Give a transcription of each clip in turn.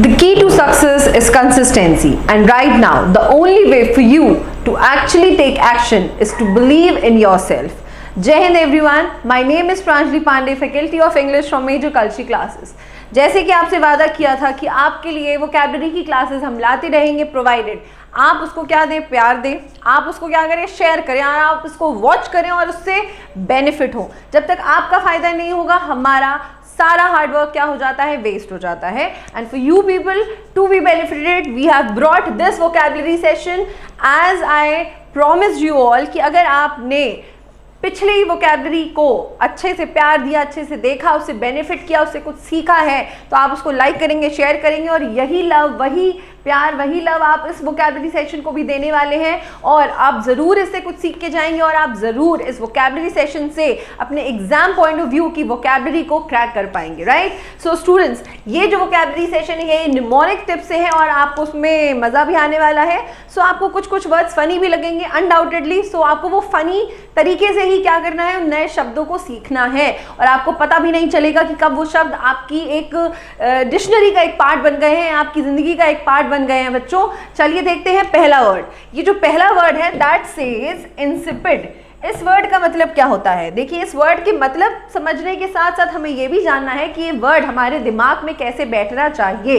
The key to success is consistency, and right now the only way for you to actually take action is to believe in yourself. Jai Hind everyone, my name is Pranjali Pandey, faculty of English from Major Culture Classes. जैसे कि आपसे वादा किया था कि आपके लिए vocabulary की क्लासेस हम लाते रहेंगे, प्रोवाइडेड आप उसको क्या दें, प्यार दें, आप उसको क्या करें, शेयर करें, और आप उसको वॉच करें और उससे बेनिफिट हो। जब तक आपका फायदा नहीं होगा, हमारा सारा हार्डवर्क क्या हो जाता है, वेस्ट हो जाता है। And for you people to be benefited we have brought this vocabulary session as I promised you all कि अगर आपने पिछली वोकैबुलरी को अच्छे से प्यार दिया, अच्छे से देखा, उससे बेनिफिट किया, उससे कुछ सीखा है, तो आप उसको लाइक करेंगे, शेयर करेंगे, और यही लव, वही प्यार, वही लव आप इस वोकैबुलरी सेशन को भी देने वाले हैं। और आप ज़रूर इससे कुछ सीख के जाएंगे और आप ज़रूर इस वोकैबुलरी सेशन से अपने एग्जाम पॉइंट ऑफ व्यू की वोकैबुलरी को क्रैक कर पाएंगे, राइट। सो स्टूडेंट्स, ये जो वोकैबुलरी सेशन है ये निमोनिक टिप से है और आपको उसमें मज़ा भी आने वाला है। सो आपको कुछ कुछ वर्ड्स फ़नी भी लगेंगे अनडाउटेडली। सो आपको वो फ़नी तरीके से ही क्या करना है, उन नए शब्दों को सीखना है, और आपको पता भी नहीं चलेगा कि कब वो शब्द आपकी एक डिक्शनरी का एक पार्ट बन गए हैं, आपकी ज़िंदगी का एक पार्ट बन गए हैं। बच्चों चलिए देखते हैं पहला वर्ड। ये जो पहला वर्ड है दैट सेज इंसिपिड। इस वर्ड का मतलब क्या होता है? देखिए, इस वर्ड के मतलब समझने के साथ साथ हमें ये भी जानना है कि ये वर्ड हमारे दिमाग में कैसे बैठना चाहिए।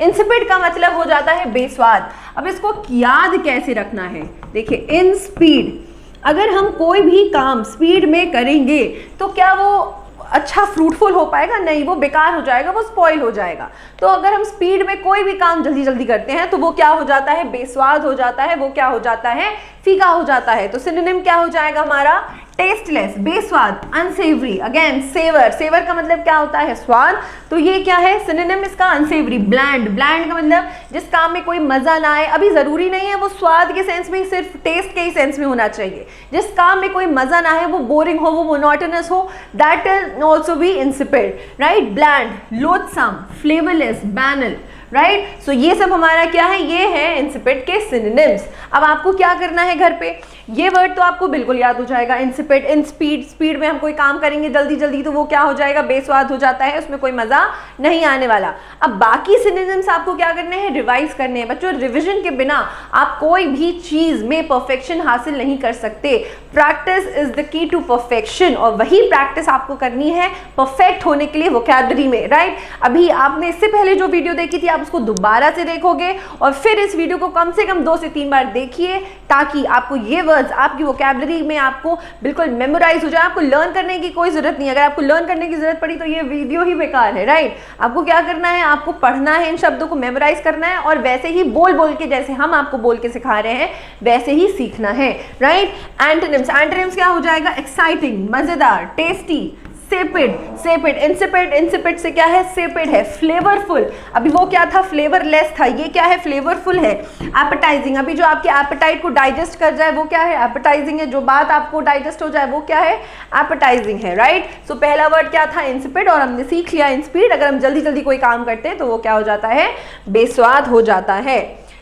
इंसिपिड का मतलब हो जाता है बेस्वाद। अब इसको याद कैसे रखना है? देखिए, इन स्पीड, अगर हम कोई भी काम स्पीड में करेंगे तो क्या वो अच्छा फ्रूटफुल हो पाएगा? नहीं, वो बेकार हो जाएगा, वो स्पॉइल हो जाएगा। तो अगर हम स्पीड में कोई भी काम जल्दी जल्दी करते हैं तो वो क्या हो जाता है, बेस्वाद हो जाता है, वो क्या हो जाता है, फीका हो जाता है। तो सिनोनिम क्या हो जाएगा हमारा? टेस्टलेस, बेस्वाद, अनसेवरी। अगेन सेवर, सेवर का मतलब क्या होता है, स्वाद। तो ये क्या है सिनोनिम इसका? अनसेवरी। ब्लैंड, ब्लैंड का मतलब जिस काम में कोई मजा ना आए। अभी जरूरी नहीं है वो स्वाद के सेंस में, सिर्फ टेस्ट के ही सेंस में होना चाहिए। जिस काम में कोई मजा ना आए, वो बोरिंग हो, वो मोनोटोनस हो, that is also be insipid, right. Bland, loathsome, flavourless, banal, right. So ये सब हमारा क्या है, ये है इंसिपिड के सिनोनिम्स। अब आपको क्या करना है घर पे, ये वर्ड तो आपको बिल्कुल याद हो जाएगा। इंसिपिड, इन स्पीड, स्पीड में हम कोई काम करेंगे जल्दी जल्दी तो वो क्या हो जाएगा, बेस्वाद हो जाता है, उसमें कोई मजा नहीं आने वाला। अब बाकी सिनोनिम्स आपको क्या करने हैं, रिवाइज करने हैं। बच्चों, रिविजन के बिना आप कोई भी चीज में परफेक्शन हासिल नहीं कर सकते। Practice is the key to perfection, और वही प्रैक्टिस आपको करनी है परफेक्ट होने के लिए वोकैबुलरी में, राइट। अभी आपने इससे पहले जो वीडियो देखी थी आप उसको दोबारा से देखोगे और फिर इस वीडियो को कम से कम 2 से 3 बार देखिए, ताकि आपको ये वर्ड्स आपकी वोकैबुलरी में आपको बिल्कुल मेमोराइज हो जाए। आपको लर्न करने की कोई जरूरत नहीं है। अगर आपको लर्न करने की जरूरत पड़ी तो ये वीडियो ही बेकार है, राइट। आपको क्या करना है, आपको पढ़ना है, इन शब्दों को मेमोराइज करना है, और वैसे ही बोल बोल के, जैसे हम आपको बोल के सिखा रहे हैं वैसे ही सीखना है, राइट। एंटोनिम्स, एंटोनिम्स क्या हो जाएगा, एक्साइटिंग, मजेदार, टेस्टी, सेपिड, सेपिड, इंसिपिड, इंसिपिड से क्या है, सेपिड है। फ्लेवरफुल, अभी वो क्या था, फ्लेवरलेस था, ये क्या है, फ्लेवरफुल है। एपेटाइजिंग, अभी जो आपके एपेटाइट को डाइजेस्ट कर जाए वो क्या है, एपेटाइजिंग है। जो बात आपको डाइजेस्ट हो जाए वो क्या है, एपेटाइजिंग है, राइट। सो पहला वर्ड क्या था, इंसिपिड, और हमने सीख लिया इंस्पीड। अगर हम जल्दी जल्दी कोई काम करते हैं तो वो क्या हो जाता है, बेस्वाद हो जाता है।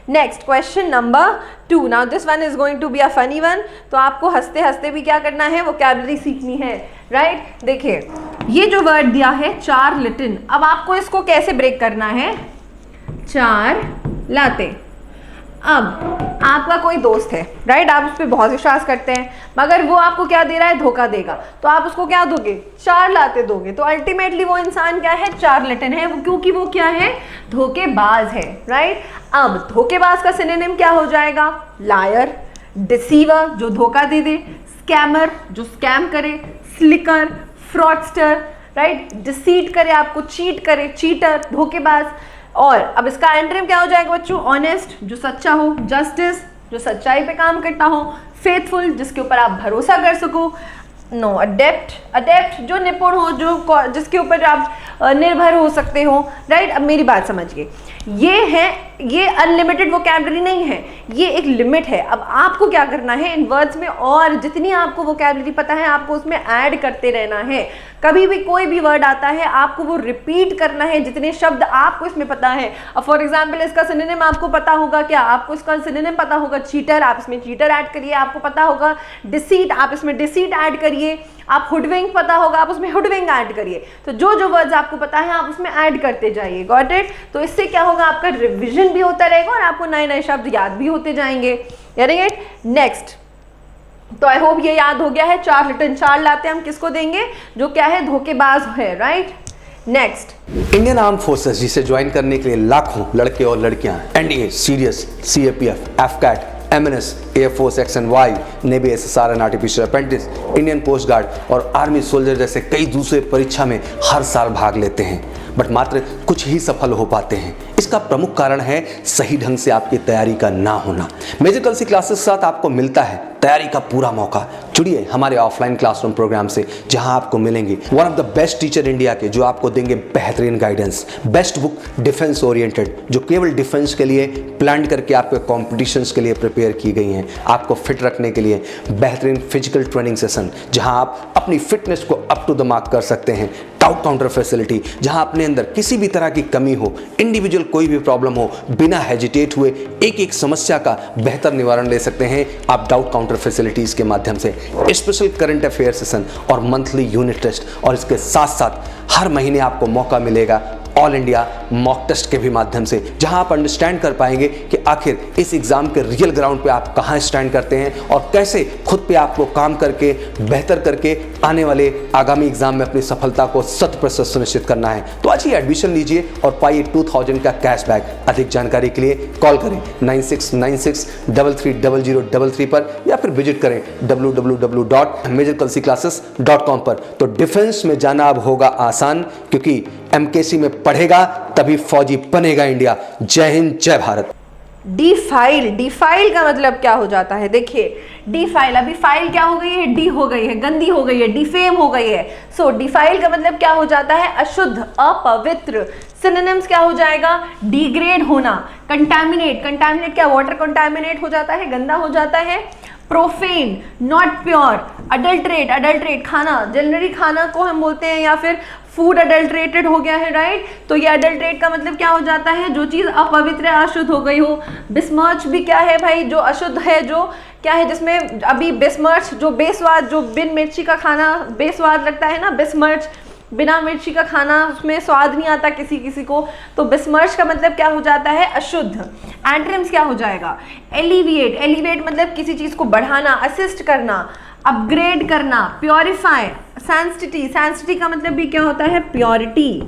Next question number 2। Now this one is going to be a funny one. तो आपको हंसते हंसते भी क्या करना है, वोकैबुलरी सीखनी है, राइट। देखिए, ये जो वर्ड दिया है चारलटन, अब आपको इसको कैसे ब्रेक करना है, चार लाते। अब आपका कोई दोस्त है, राइट, आप उस पर बहुत विश्वास करते हैं, मगर वो आपको क्या दे रहा है, धोखा देगा। तो आप उसको क्या दोगे, 4 लाते दोगे। तो अल्टीमेटली वो इंसान क्या है, चारलटन है, वो क्योंकि वो क्या है, धोखेबाज है, राइट। अब धोखेबाज का सिनोनिम क्या हो जाएगा, लायर, डिसीवर जो धोखा दे दे, स्कैमर जो स्कैम करे, स्लिकर, फ्रॉडस्टर, राइट, डिसीट करे, आपको चीट करे, चीटर, धोखेबाज। और अब इसका एंटोनिम क्या हो जाएगा बच्चों, ऑनेस्ट जो सच्चा हो, जस्टिस जो सच्चाई पे काम करता हो, फेथफुल जिसके ऊपर आप भरोसा कर सको, नो, अडेप्ट, अडेप्ट जो निपुण हो, जो जिसके ऊपर आप निर्भर हो सकते हो, राइट। अब मेरी बात समझिए, ये है ये अनलिमिटेड वोकैबुलरी नहीं है, ये एक लिमिट है। अब आपको क्या करना है, इन वर्ड्स में और जितनी आपको वोकैबुलरी पता है आपको उसमें ऐड करते रहना है। कभी भी कोई भी वर्ड आता है आपको वो रिपीट करना है जितने शब्द आपको इसमें पता है। अब फॉर एग्जांपल इसका सिनोनिम आपको पता होगा क्या, आपको इसका सिनोनिम पता होगा चीटर, आप इसमें चीटर ऐड करिए। आपको पता होगा डिसीट, आप इसमें डिसीट ऐड करिए। आप हुडविंग पता होगा, आप उसमें हुडविंग ऐड करिए। तो जो जो वर्ड्स आपको पता है आप उसमें ऐड करते जाइए। Got it? तो इससे क्या होगा, आपका रिविजन भी होता रहेगा और आपको नए नए शब्द याद भी होते जाएंगे। Getting it? नेक्स्ट, तो आई होप ये याद हो गया है। चार्लटन, चार लाते हम किसको देंगे, जो क्या है, धोखेबाज है, right? Next, Indian arm forces जिसे ज्वाइन करने के लिए लाखों लड़के और लड़कियां NDA, CDS, CAPF, AFCAT, MNS, air force X and Y, navy, SSR and artificial apprentice, Indian coast guard और आर्मी सोल्जर जैसे कई दूसरे परीक्षा में हर साल भाग लेते हैं, बट मात्र कुछ ही सफल हो पाते हैं। इसका प्रमुख कारण है सही ढंग से आपकी तैयारी का ना होना। मेजर कल्सी क्लासेस के साथ आपको मिलता है तैयारी का पूरा मौका। जुड़िए हमारे ऑफलाइन क्लासरूम प्रोग्राम से, जहां आपको मिलेंगे one of the best teacher India के, जो आपको देंगे बेहतरीन guidance. Best book defence oriented, जो केवल डिफेंस के लिए प्लान करके आपके कॉम्पिटिशन्स के लिए प्रिपेयर की गई हैं। आपको फिट रखने के लिए बेहतरीन फिजिकल ट्रेनिंग सेशन, जहां आप अपनी फिटनेस को अप टू द मार्क कर सकते हैं। डाउट काउंटर फैसिलिटी, जहां अपने अंदर किसी भी तरह की कमी हो, इंडिविजुअल कोई भी प्रॉब्लम हो, बिना हेजिटेट हुए एक एक समस्या का बेहतर निवारण ले सकते हैं आप डाउट काउंटर फैसिलिटीज के माध्यम से। स्पेशल करंट अफेयर सेशन और मंथली यूनिट टेस्ट, और इसके साथ साथ हर महीने आपको मौका मिलेगा ऑल इंडिया मॉक टेस्ट के भी माध्यम से, जहां आप अंडरस्टैंड कर पाएंगे कि आखिर इस एग्जाम के रियल ग्राउंड पे आप कहां स्टैंड करते हैं और कैसे खुद पे आपको काम करके बेहतर करके आने वाले आगामी एग्जाम में अपनी सफलता को 100% सुनिश्चित करना है। तो आज ही एडमिशन लीजिए और पाइए 2000 का कैशबैक। अधिक जानकारी के लिए कॉल करें 9696330033 पर, या फिर विजिट करें www.majorkalsiclasses.com पर। तो डिफेंस में जाना अब होगा आसान, क्योंकि एमकेसी में पढ़ेगा तभी फौजी बनेगा इंडिया। जय हिंद, जय भारत। डिफाइल, डिफाइल का मतलब क्या हो जाता है, देखिए डिफाइल, अभी फाइल क्या हो गई है, डी हो गई है, गंदी हो गई है, डिफेम हो गई है। सो डिफाइल का मतलब क्या हो जाता है, अशुद्ध, अपवित्र। सिनोनिम्स क्या हो जाएगा, डिग्रेड होना, कंटामिनेट, कंटामिनेट क्या, वाटर कंटामिनेट हो जाता है, गंदा हो जाता है। Profane, not pure. Adulterate, adulterate खाना, जनरली खाना को हम बोलते हैं, या फिर फूड अडल्ट्रेटेड हो गया है, राइट? तो ये अडल्ट्रेट का मतलब क्या हो जाता है, जो चीज़ अपवित्र है, अशुद्ध हो गई हो। बिस्मर्च भी क्या है भाई, जो अशुद्ध है, जो क्या है, जिसमें अभी बिस्मर्च जो बेस्वाद, जो बिन मिर्ची का खाना बेस्वाद लगता है ना, बिस्मर्च बिना मिर्ची का खाना, उसमें स्वाद नहीं आता किसी किसी को। तो बिस्मर्च का मतलब क्या हो जाता है, अशुद्ध। एंटोनिम्स क्या हो जाएगा, एलिविएट, एलिवेट मतलब किसी चीज़ को बढ़ाना, असिस्ट करना, अपग्रेड करना। प्योरीफाई, सैंक्टिटी, सैंक्टिटी का मतलब भी क्या होता है, प्योरिटी।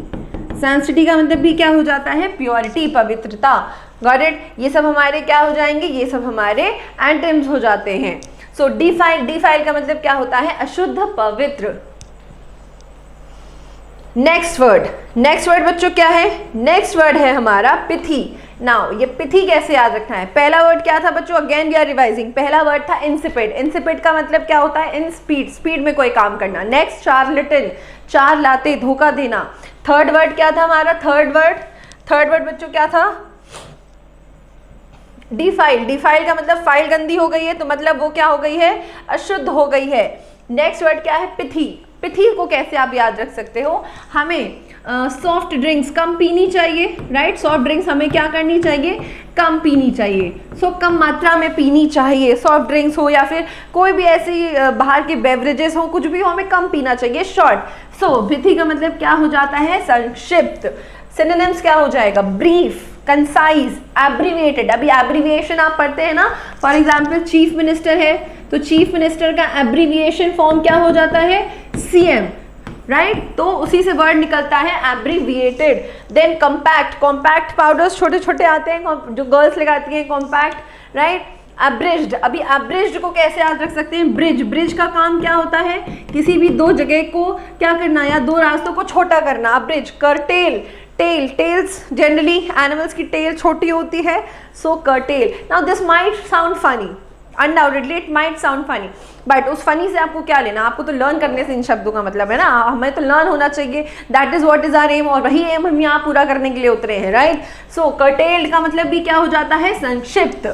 सैंक्टिटी का मतलब भी क्या हो जाता है, प्योरिटी, पवित्रता। Got it? ये सब हमारे क्या हो जाएंगे, ये सब हमारे एंटोनिम्स हो जाते हैं। सो डिफाइल, डिफाइल का मतलब क्या होता है, अशुद्ध, पवित्र। नेक्स्ट वर्ड, नेक्स्ट वर्ड बच्चों क्या है, नेक्स्ट वर्ड है हमारा पिथी। नाउ ये पिथी कैसे याद रखना है, पहला वर्ड क्या था बच्चों, अगेन वी आर रिवाइजिंग। पहला वर्ड था इंसिपिड, इंसिपिड का मतलब क्या होता है, इन स्पीड, स्पीड में कोई काम करना। नेक्स्ट चार्लटन, चार लाते, धोखा देना। थर्ड वर्ड क्या था हमारा, थर्ड वर्ड बच्चों क्या था, डिफाइल, डिफाइल का मतलब फाइल गंदी हो गई है, तो मतलब वो क्या हो गई है, अशुद्ध हो गई है। नेक्स्ट वर्ड क्या है, पिथी। पिथी को कैसे आप याद रख सकते हो, हमें सॉफ्ट ड्रिंक्स कम पीनी चाहिए, राइट? सॉफ्ट ड्रिंक्स हमें क्या करनी चाहिए, कम पीनी चाहिए। सो कम मात्रा में पीनी चाहिए, सॉफ्ट ड्रिंक्स हो या फिर कोई भी ऐसी बाहर के बेवरेजेस हो, कुछ भी हो, हमें कम पीना चाहिए, शॉर्ट। सो पिथी का मतलब क्या हो जाता है, संक्षिप्त। सिनोनिम्स क्या हो जाएगा, ब्रीफ, कंसाइज, एब्रीविएटेड। अभी एब्रीविएशन आप पढ़ते हैं ना, फॉर एग्जाम्पल चीफ मिनिस्टर है तो चीफ मिनिस्टर का एब्रीविएशन फॉर्म क्या हो जाता है, सीएम, राइट? तो उसी से वर्ड निकलता है abbreviated. Then compact, compact powders छोटे छोटे आते हैं जो गर्ल्स लगाती हैं, कॉम्पैक्ट, राइट? अब्रिज्ड, अभी अब्रिज्ड को कैसे याद रख सकते हैं, ब्रिज, ब्रिज का काम क्या होता है, किसी भी दो जगह को क्या करना या दो रास्तों को छोटा करना, abridge. Curtail, tail, tails generally animals की टेल छोटी होती है, so curtail. Now this might sound funny, undoubtedly it might sound funny, but उस फनी से आपको क्या लेना, आपको तो लर्न करने से इन शब्दों का मतलब है ना, हमें तो लर्न होना चाहिए, that is what is our aim, और वही एम हम यहाँ पूरा करने के लिए उतरे हैं, राइट। सो कर्टेल्ड का मतलब भी क्या हो जाता है, संक्षिप्त।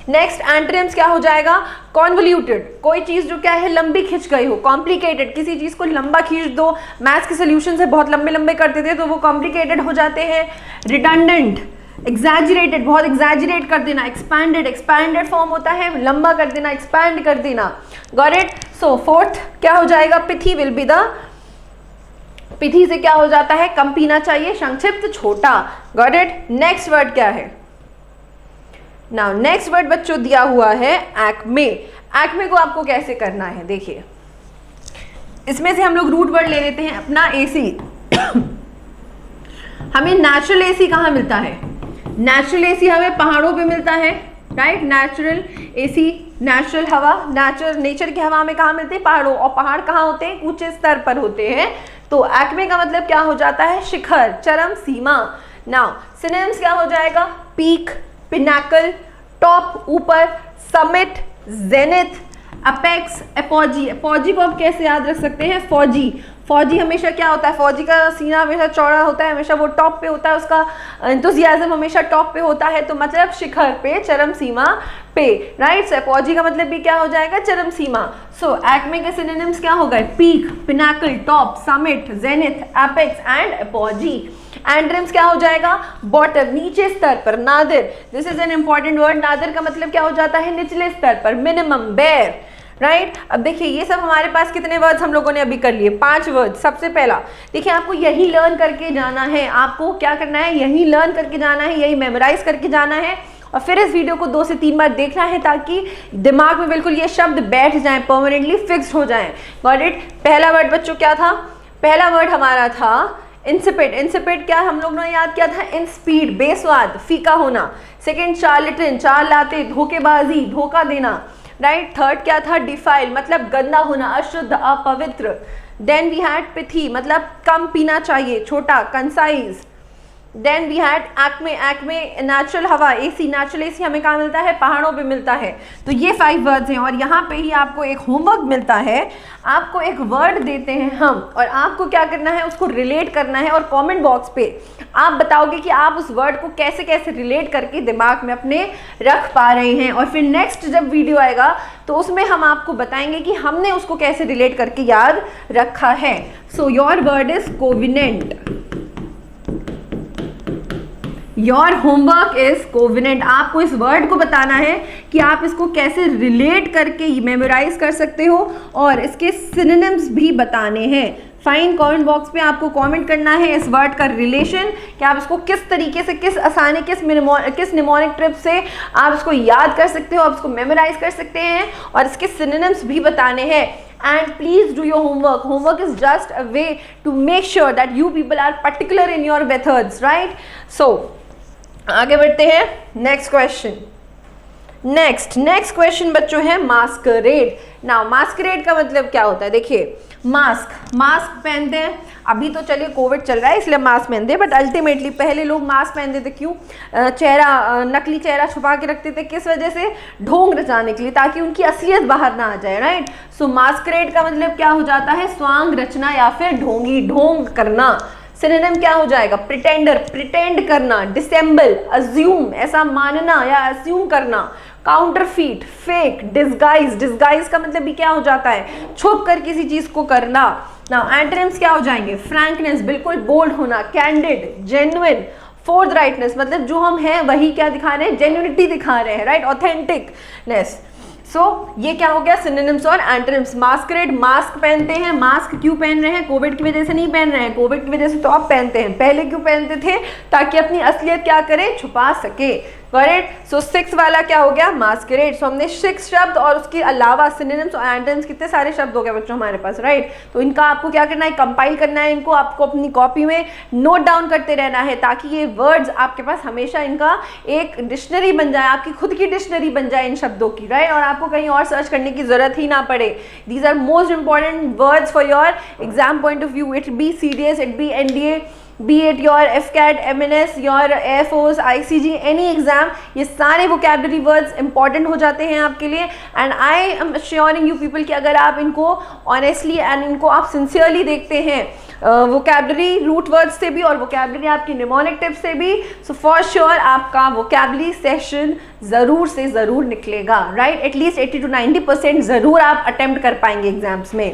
नेक्स्ट एंटोनिम्स क्या हो जाएगा, कॉन्वोल्यूटेड, कोई चीज जो क्या है लंबी खिंच गई हो, कॉम्प्लिकेटेड, किसी चीज को लंबा खींच दो, मैथ्स के सोल्यूशन से बहुत लंबे लंबे करते थे तो वो कॉम्प्लिकेटेड हो जाते हैं। रिडंडेंट, एग्जैजरेटेड, बहुत एग्जैजरेट कर देना। एक्सपैंडेड, एक्सपैंडेड फॉर्म होता है लंबा कर देना, एक्सपैंड कर देना। Got it. सो फोर्थ क्या हो जाएगा, pithy will be the, pithy से क्या हो जाता है, कम पीना चाहिए, संक्षिप्त, छोटा। Got it. नेक्स्ट वर्ड क्या है, नाउ नेक्स्ट वर्ड बच्चों दिया हुआ है एक्मे। एक्मे को आपको कैसे करना है, देखिए इसमें से हम लोग रूट वर्ड ले लेते हैं अपना एसी। हमें नेचुरल एसी कहाँ मिलता है, नेचुरल एसी हमें पहाड़ों पे मिलता है, राइट। नेचुरल एसी, नेचुरल हवा, नेचर की हवा में कहाँ मिलती है, पहाड़ों, और पहाड़ कहाँ होते हैं, ऊंचे स्तर पर होते हैं। तो एक्मे का मतलब क्या हो जाता है, शिखर, चरम सीमा। नाउ सिनोनिम्स क्या हो जाएगा, पीक, पिनाकल, टॉप, ऊपर, summit, zenith, apex, apogee. Apogee को आप कैसे याद रख सकते हैं, फौजी, फौजी हमेशा क्या होता है, फौजी का सीना हमेशा चौड़ा होता है, हमेशा वो टॉप पे होता है, उसका एंथुसियाज्म हमेशा टॉप पे होता है, तो मतलब शिखर पे, चरम सीमा पे, राइट। सो एपोजी का मतलब भी क्या हो जाएगा, चरम सीमा। सो एक्मे के सिनोनिम्स क्या हो गए, peak, Pinnacle, top, summit, zenith, apex and apogee. Antonyms क्या हो जाएगा, बॉटम, नीचे स्तर पर, Nadir, this is an important word. Nadir का मतलब क्या हो जाता है, निचले स्तर पर, मिनिमम, बेयर, राइट। अब देखिए ये सब हमारे पास कितने वर्ड्स हम लोगों ने अभी कर लिए, 5 वर्ड्स। सबसे पहला देखिए आपको यही लर्न करके जाना है, आपको क्या करना है, यही लर्न करके जाना है, यही मेमोराइज करके जाना है, और फिर इस वीडियो को 2 से 3 बार देखना है ताकि दिमाग में बिल्कुल ये शब्द बैठ जाएं, परमानेंटली फिक्स हो जाएं। Got it. पहला वर्ड बच्चों क्या था, पहला वर्ड हमारा था इंसिपिड। इंसिपिड क्या हम लोग ने याद किया था, इन स्पीड, बेस्वाद, फीका होना। सेकेंड चार्लेटन, चार लाते, धोखेबाजी, धोखा देना, राइट। थर्ड क्या था, डिफाइल, मतलब गंदा होना, अशुद्ध, अपवित्र। देन वी हैड पिथी, मतलब कम पीना चाहिए, छोटा, concise. Then we had acme, acme natural हवा, एसी, नेचुरल एसी हमें कहाँ मिलता है, पहाड़ों पे मिलता है। तो ये 5 वर्ड्स हैं, और यहाँ पे ही आपको एक होमवर्क मिलता है, आपको एक वर्ड देते हैं हम, और आपको क्या करना है, उसको रिलेट करना है, और कमेंट बॉक्स पे आप बताओगे कि आप उस वर्ड को कैसे कैसे रिलेट करके दिमाग में अपने रख पा रहे हैं। और फिर नेक्स्ट जब वीडियो आएगा तो उसमें हम आपको बताएंगे कि हमने उसको कैसे रिलेट करके याद रखा है। So your word is covenant, your homework is covenant. आपको इस वर्ड को बताना है कि आप इसको कैसे रिलेट करके मेमोराइज कर सकते हो, और इसके सिनोनिम्स भी बताने हैं। फाइन, कमेंट बॉक्स पे आपको कमेंट करना है इस वर्ड का रिलेशन, कि आप इसको किस तरीके से, किस आसानी, किस निमोनिक ट्रिप से आप इसको याद कर सकते हो, आप इसको मेमोराइज कर सकते हैं, और इसके सिनोनिम्स भी बताने हैं। And please do your homework. Homework is just a way to make sure that you people are particular in your methods, right? So आगे बढ़ते हैं, नेक्स्ट क्वेश्चन। नेक्स्ट क्वेश्चन बच्चों है मास्करेड। नाउ मास्करेड का मतलब क्या होता है, देखिए मास्क पहनते हैं, अभी तो चलिए कोविड चल रहा है इसलिए मास्क पहनते हैं, बट अल्टीमेटली पहले लोग मास्क पहनते थे क्यों, नकली चेहरा छुपा के रखते थे, किस वजह से, ढोंग रचाने के लिए, ताकि उनकी असलियत बाहर ना आ जाए, राइट। सो मास्करेड का मतलब क्या हो जाता है, स्वांग रचना या फिर ढोंग करना। सिनोनिम क्या हो जाएगा, प्रिटेंडर, प्रिटेंड करना, डिसेंबल, अज्यूम, ऐसा मानना या अज्यूम करना, काउंटरफीट, फेक, डिस्गाइज, डिस्गाइज का मतलब भी क्या हो जाता है, छुप कर किसी चीज को करना। नाउ एंटोनिम्स क्या हो जाएंगे, फ्रैंकनेस, बिल्कुल बोल्ड होना, कैंडिड, जेन्युइन, फोर्थराइटनेस, मतलब जो हम हैं वही क्या दिखा रहे हैं, जेन्युइनिटी दिखा रहे हैं, राइट, ऑथेंटिकनेस। सो ये क्या हो गया, सिनोनिम्स और एंटोनिम्स। मास्करेड, मास्क पहनते हैं, मास्क क्यों पहन रहे हैं, कोविड की वजह से नहीं पहन रहे हैं, कोविड की वजह से तो आप पहनते हैं, पहले क्यों पहनते थे, ताकि अपनी असलियत क्या करें, छुपा सके। करेक्ट। सो 6 वाला क्या हो गया, मास्करेड। सो हमने 6 शब्द और उसके अलावा सिनोनिम्स और एंटोनिम्स कितने सारे शब्द हो गए बच्चों हमारे पास, राइट। तो इनका आपको क्या करना है, कंपाइल करना है, इनको आपको अपनी कॉपी में नोट डाउन करते रहना है, ताकि ये वर्ड्स आपके पास हमेशा इनका एक डिक्शनरी बन जाए, आपकी खुद की डिक्शनरी बन जाए इन शब्दों की, राइट, और आपको कहीं और सर्च करने की जरूरत ही ना पड़े। These are most important words for your exam point of view, it be CDS, it be NDA, be it your AFCAT, MNS, your air force, ICG, any exam, ये सारे वोकैबुलरी वर्ड्स इंपॉर्टेंट हो जाते हैं आपके लिए। And I am assuring you people कि अगर आप इनको ऑनेस्टली एंड इनको आप सिंसियरली देखते हैं वोकैबुलरी रूट वर्ड्स से भी और वोकैबुलरी आपकी निमोनिक टिप्स से भी, सो फॉर श्योर आपका वोकैबुलरी सेशन ज़रूर से ज़रूर निकलेगा, राइट। एटलीस्ट 80 to 90% ज़रूर आप अटेम्प्ट कर पाएंगे एग्जाम्स में।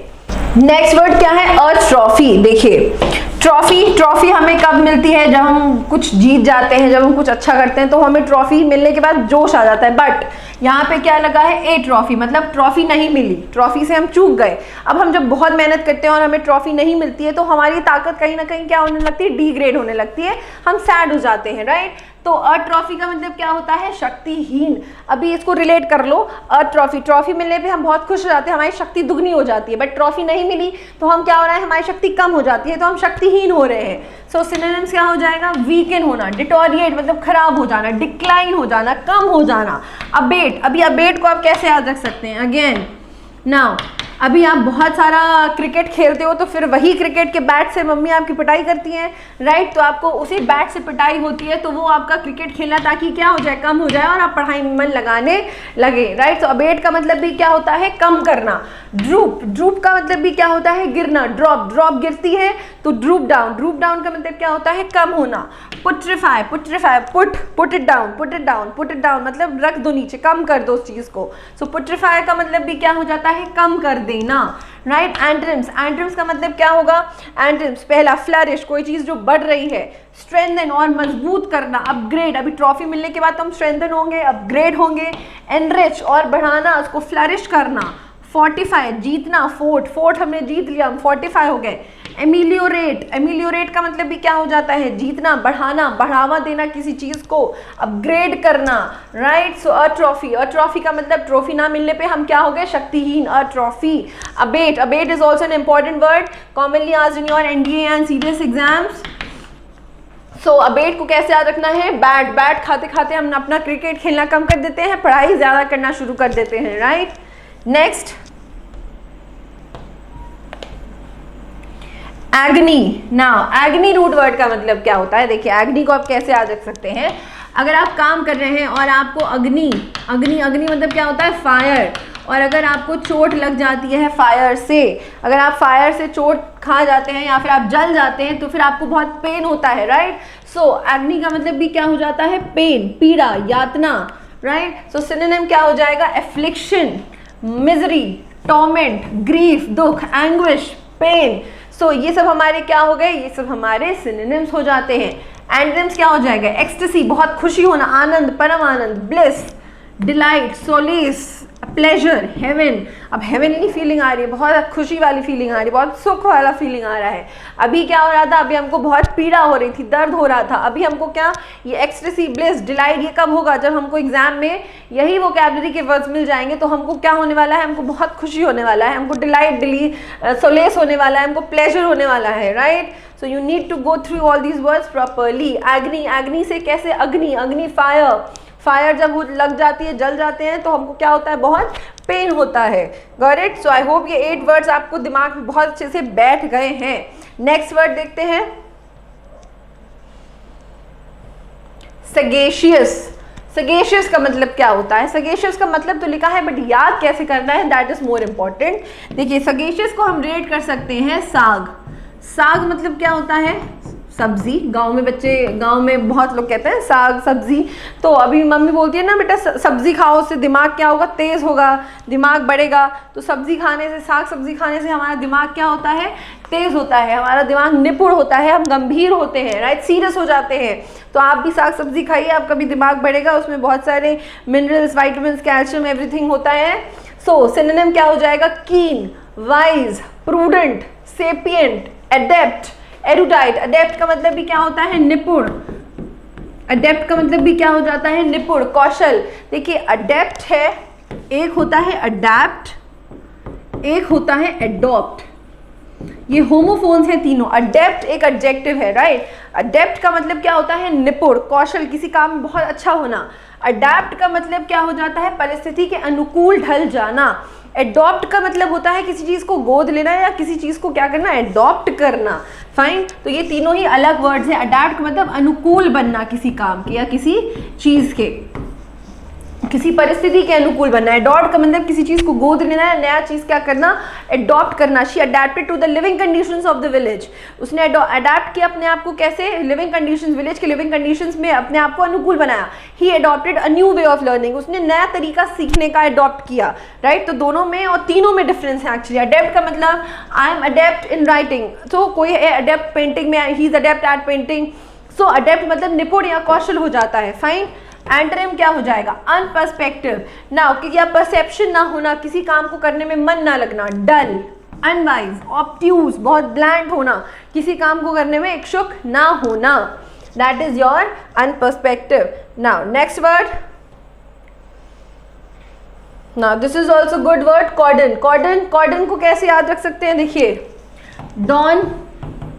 नेक्स्ट वर्ड क्या है? A trophy. देखिए ट्रॉफी हमें कब मिलती है? जब हम कुछ जीत जाते हैं, जब हम कुछ अच्छा करते हैं तो हमें ट्रॉफी मिलने के बाद जोश आ जाता है। बट यहाँ पे क्या लगा है? ए ट्रॉफी, मतलब ट्रॉफी नहीं मिली, ट्रॉफी से हम चूक गए। अब हम जब बहुत मेहनत करते हैं और हमें ट्रॉफी नहीं मिलती है तो हमारी ताकत कहीं ना कहीं क्या होने लगती है? डिग्रेड होने लगती है, हम सैड हो जाते हैं, राइट। तो अ ट्रॉफी का मतलब क्या होता है? शक्तिहीन। अभी इसको रिलेट कर लो, अ ट्रॉफी मिलने पे हम बहुत खुश हो जाते हैं, हमारी शक्ति दुगनी हो जाती है। बट ट्रॉफी नहीं मिली तो हम क्या हो रहा है? हमारी शक्ति कम हो जाती है, तो हम शक्तिहीन हो रहे हैं। सो सिनोनिम्स क्या हो जाएगा? वीकन होना, डिटोरिएट मतलब खराब हो जाना, डिक्लाइन हो जाना, कम हो जाना, अबेट। अभी अबेट को आप कैसे याद रख सकते हैं? अगेन नाउ अभी आप बहुत सारा क्रिकेट खेलते हो तो फिर वही क्रिकेट के बैट से मम्मी आपकी पिटाई करती हैं, राइट। तो आपको उसी बैट से पिटाई होती है, तो वो आपका क्रिकेट खेलना ताकि क्या हो जाए? कम हो जाए और आप पढ़ाई में मन लगाने लगे, राइट। तो अबेट का मतलब भी क्या होता है? कम करना। ड्रूप का मतलब भी क्या होता है? गिरना। ड्रॉप गिरती है तो ड्रूप डाउन का मतलब क्या होता है? कम होना। पुट्रीफाई पुट इट डाउन मतलब रख दो नीचे, कम कर दो उस चीज को। सो पुट्रीफाई का मतलब भी क्या हो जाता है? कम कर देना, राइट। एंट्रिम्स का मतलब क्या होगा? एंट्रिम्स पहला फ्लरिश, कोई चीज जो बढ़ रही है। स्ट्रेंथन और मजबूत करना, अपग्रेड। अभी ट्रॉफी मिलने के बाद तो हम स्ट्रेंथन होंगे, अपग्रेड होंगे। एनरिच और बढ़ाना, उसको फ्लरिश करना। फोर्टिफाई जीतना, फोर्ट हमने जीत लिया, हम फोर्टिफाई हो गए। एमिलियोरेट का मतलब भी क्या हो जाता है? जीतना, बढ़ाना, बढ़ावा देना किसी चीज को, अपग्रेड करना, राइट। सो अ ट्रॉफी का मतलब ट्रॉफी ना मिलने पे हम क्या हो गए? शक्तिहीन। Atrophy. Abate is also an important word, commonly asked in your NDA and CDS exams. So abate को कैसे याद रखना है? बैट खाते खाते हम अपना क्रिकेट खेलना कम कर देते हैं, पढ़ाई ज्यादा करना शुरू कर देते हैं, right. Next एग्नी। Now एग्नी root word का मतलब क्या होता है? देखिए एग्नी को आप कैसे याद रख सकते हैं? अगर आप काम कर रहे हैं और आपको अग्नि मतलब क्या होता है? फायर। और अगर आपको चोट लग जाती है फायर से, अगर आप फायर से चोट खा जाते हैं या फिर आप जल जाते हैं तो फिर आपको बहुत पेन होता है, राइट। सो एग्नी का मतलब भी क्या हो जाता है? पेन, पीड़ा, यातना, राइट। सो सिनोनिम क्या हो जाएगा? एफ्लिक्शन, मिजरी, टॉर्मेंट, ग्रीफ, दुख, एंग्विश, पेन। सो ये सब हमारे क्या हो गए? ये सब हमारे सिनोनिम्स हो जाते हैं। एंटोनिम्स क्या हो जाएगा? एक्सटेसी बहुत खुशी होना, आनंद, परम आनंद, bliss, delight, solace, pleasure, heaven. अब हेवनली फीलिंग आ रही है, बहुत खुशी वाली फीलिंग आ रही है, बहुत सुख वाला फीलिंग आ रहा है। अभी क्या हो रहा था? अभी हमको बहुत पीड़ा हो रही थी, दर्द हो रहा था। अभी हमको क्या? ये एक्सटेसी, ब्लिस, डिलाइट ये कब होगा? जब हमको एग्जाम में यही वोकैबुलरी के वर्ड्स मिल जाएंगे तो हमको क्या होने वाला है? हमको बहुत खुशी होने वाला है, हमको डिलाइट, सोलेस होने वाला है, हमको प्लेजर होने वाला है, right. So you need to go through all these words properly. एग्नी से कैसे? अग्नि फायर जब वो लग जाती है, जल जाते हैं तो हमको क्या होता है? बहुत पेन होता है। Got it? So I hope ये 8 वर्ड्स आपको दिमाग में बहुत अच्छे से बैठ गए हैं। नेक्स्ट वर्ड देखते हैं, सगेशियस का मतलब क्या होता है? सगेशियस का मतलब तो लिखा है बट याद कैसे करना है, दैट इज मोर इम्पॉर्टेंट। देखिए सगेशियस को हम रेट कर सकते हैं साग मतलब क्या होता है? सब्जी। गांव में बहुत लोग कहते हैं साग सब्जी। तो अभी मम्मी बोलती है ना बेटा सब्जी खाओ, उससे दिमाग क्या होगा? तेज होगा, दिमाग बढ़ेगा। तो सब्जी खाने से, साग सब्जी खाने से हमारा दिमाग क्या होता है? तेज होता है, हमारा दिमाग निपुण होता है, हम गंभीर होते हैं, राइट, सीरियस हो जाते हैं। तो आप भी साग सब्जी खाइए, आपका भी दिमाग बढ़ेगा, उसमें बहुत सारे मिनरल्स, वाइटामिन, कैल्शियम, एवरीथिंग होता है। सो सिनोनिम क्या हो जाएगा? Keen, wise, prudent, sapient, adept, erudite. Adept का मतलब भी क्या होता है? निपुण। अडेप्ट का मतलब भी क्या हो जाता है? निपुण, कौशल। देखिए अडेप्ट है, एक होता है अडैप्ट, एक होता है एडॉप्ट। ये होमोफोन्स हैं तीनों। अडेप्ट एक एडजेक्टिव है, राइट। अडेप्ट का मतलब क्या होता है? निपुण, कौशल, किसी काम में बहुत अच्छा होना। अडेप्ट का मतलब क्या हो जाता है? परिस्थिति के अनुकूल ढल जाना। एडॉप्ट का मतलब होता है किसी चीज़ को गोद लेना या किसी चीज़ को क्या करना? एडॉप्ट करना। फाइन, तो ये तीनों ही अलग वर्ड्स हैं। अडैप्ट का मतलब अनुकूल बनना किसी काम के या किसी चीज़ के, किसी परिस्थिति के अनुकूल बनना। एडॉप्ट का मतलब किसी चीज़ को गोद लेना या नया चीज़ क्या करना? एडॉप्ट करना। She adapted to the living conditions of the village. उसने अडेप्ट किया अपने आप को, कैसे? लिविंग कंडीशंस, विलेज के लिविंग कंडीशंस में अपने आप को अनुकूल बनाया। He adopted a new way of learning. उसने नया तरीका सीखने का अडॉप्ट किया, राइट। तो दोनों में और तीनों में डिफरेंस है एक्चुअली। अडेप्ट का मतलब I am adept in writing, तो कोई है अडेप्ट पेंटिंग में, he is adept at painting. So adept मतलब निपुण या कौशल हो जाता है। फाइन, एंटोनिम क्या हो जाएगा? अनपर्सपेक्टिव। ना कि या परसेप्शन ना होना, किसी काम को करने में मन ना लगना। डल, अनवाइज, ऑब्ट्यूज, बहुत ब्लैंड होना, किसी काम को करने में इच्छुक ना होना। That is your unperceptive. Now next word, now this is also good word, cordon. Cordon, cordon को कैसे याद रख सकते हैं? देखिए, डॉन,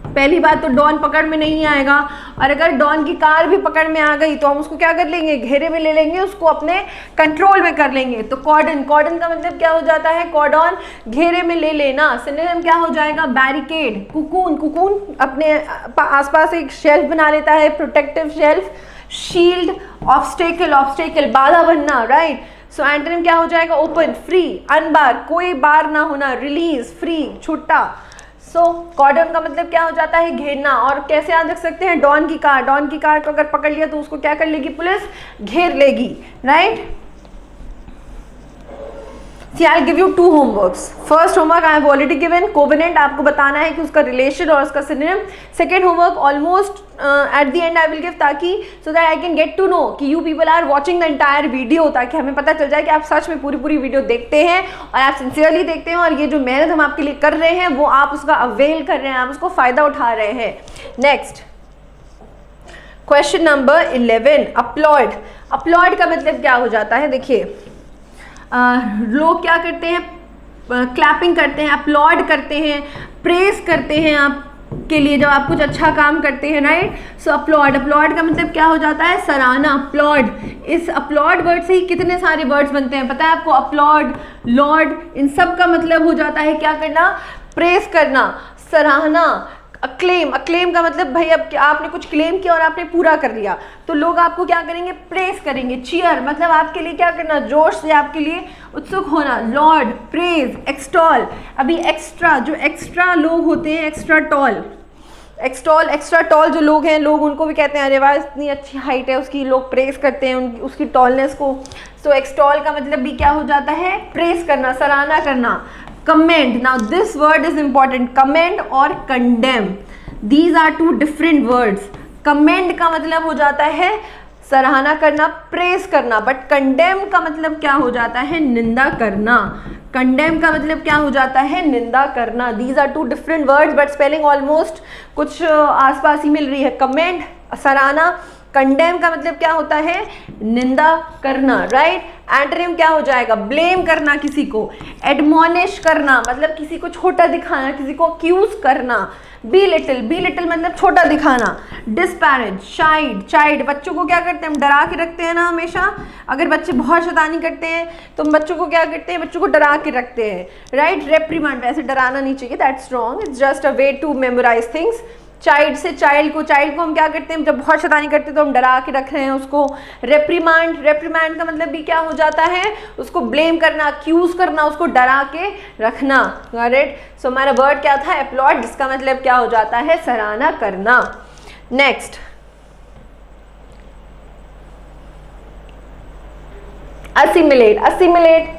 पहली बात तो डॉन पकड़ में नहीं आएगा, और अगर डॉन की कार भी पकड़ में आ गई तो हम उसको क्या कर लेंगे? घेरे में ले लेंगे, उसको अपने कंट्रोल में कर लेंगे। तो कॉर्डन, कॉर्डन का मतलब क्या हो जाता है? कॉर्डन, घेरे में ले लेना। सिनोनिम क्या हो जाएगा? बैरिकेड। कुकून, कुकून अपने आसपास एक शेल्फ बना लेता है, protective shelf. Shield, obstacle, obstacle बाधा बनना, राइट। सो एंटोनिम क्या हो जाएगा? ओपन, फ्री, अनबार, कोई बार ना होना, रिलीज, फ्री, छुट्टा। सो कॉर्डन का मतलब क्या हो जाता है? घेरना। और कैसे याद रख सकते हैं? डॉन की कार, डॉन की कार को अगर पकड़ लिया तो उसको क्या कर लेगी? पुलिस घेर लेगी, right. See, I'll give you two homeworks. First homework I have already given, covenant, आपको बताना है कि उसका relation और उसका synonym. Second homework almost at the end I will give, ताकि so that I can get to know कि you people are watching the entire video, ताकि हमें पता चल जाए कि आप सच में पूरी वीडियो देखते हैं और आप सिंसियरली देखते हैं, और ये जो मेहनत हम आपके लिए कर रहे हैं वो आप उसका अवेल कर रहे हैं, आप उसको फ़ायदा उठा रहे हैं। Next question number 11, upload. Upload का मतलब क्या हो जाता है? देखिए, लोग क्या करते हैं? क्लैपिंग करते हैं, अपलॉड करते हैं, प्रेस करते हैं आपके लिए जब आप कुछ अच्छा काम करते हैं, राइट। सो अपलॉड, अपलॉड का मतलब क्या हो जाता है? सराहना, अपलॉड। इस अपलॉड वर्ड से ही कितने सारे वर्ड्स बनते हैं पता है आपको? अपलॉड, लॉर्ड, इन सब का मतलब हो जाता है क्या करना? प्रेस करना, सराहना। अक्लेम, अक्लेम का मतलब भाई अब आपने कुछ क्लेम किया और आपने पूरा कर लिया तो लोग आपको क्या करेंगे? प्रेस करेंगे। चीयर मतलब आपके लिए क्या करना? जोश से आपके लिए उत्सुक होना। Lord, praise, extol. अभी एक्स्ट्रा, जो एक्स्ट्रा लोग होते हैं, extra tall, extol, extra tall जो लोग हैं, लोग उनको भी कहते हैं अरे वाह इतनी अच्छी हाइट है उसकी, लोग प्रेस करते हैं उसकी टॉलनेस को। सो एक्सटॉल का मतलब भी क्या हो जाता है? प्रेस करना, सराहना करना। Commend, now this word is important. Commend और condemn, these are two different words. Commend का मतलब हो जाता है सराहना करना, प्रेस करना, बट कंडेम का मतलब क्या हो जाता है? निंदा करना। कंडेम का मतलब क्या हो जाता है? निंदा करना। These are two different words but spelling almost कुछ आसपास ही मिल रही है। कमेंड सराहना, कंडेम का मतलब क्या होता है? निंदा करना, राइट। एंटोनिम क्या हो जाएगा? ब्लेम करना किसी को। एडमोनिश करना मतलब किसी को छोटा दिखाना, किसी को अक्यूज करना। बी लिटिल, बी लिटिल मतलब छोटा दिखाना। डिस्पैरेज, चाइल्ड, चाइल्ड बच्चों को क्या करते हैं? हम डरा के रखते हैं ना हमेशा। अगर बच्चे बहुत शैतानी करते हैं तो हम बच्चों को क्या करते हैं? बच्चों को डरा के रखते हैं, राइट। रेप्रीमांड, वैसे डराना नहीं चाहिए, that's wrong, it's just a way to memorize things. Child से चाइल्ड को हम क्या करते हैं? जब बहुत शैतानी करते हैं तो हम डरा के रख रहे हैं उसको। रेप्रीमांड, रेप्रीमांड का मतलब भी क्या हो जाता है? उसको ब्लेम करना, अक्यूज करना, उसको डरा के रखना, राइट। सो हमारा वर्ड क्या था? अपलॉड, जिसका मतलब क्या हो जाता है? सराहना करना। Next, assimilate. असिमिलेट,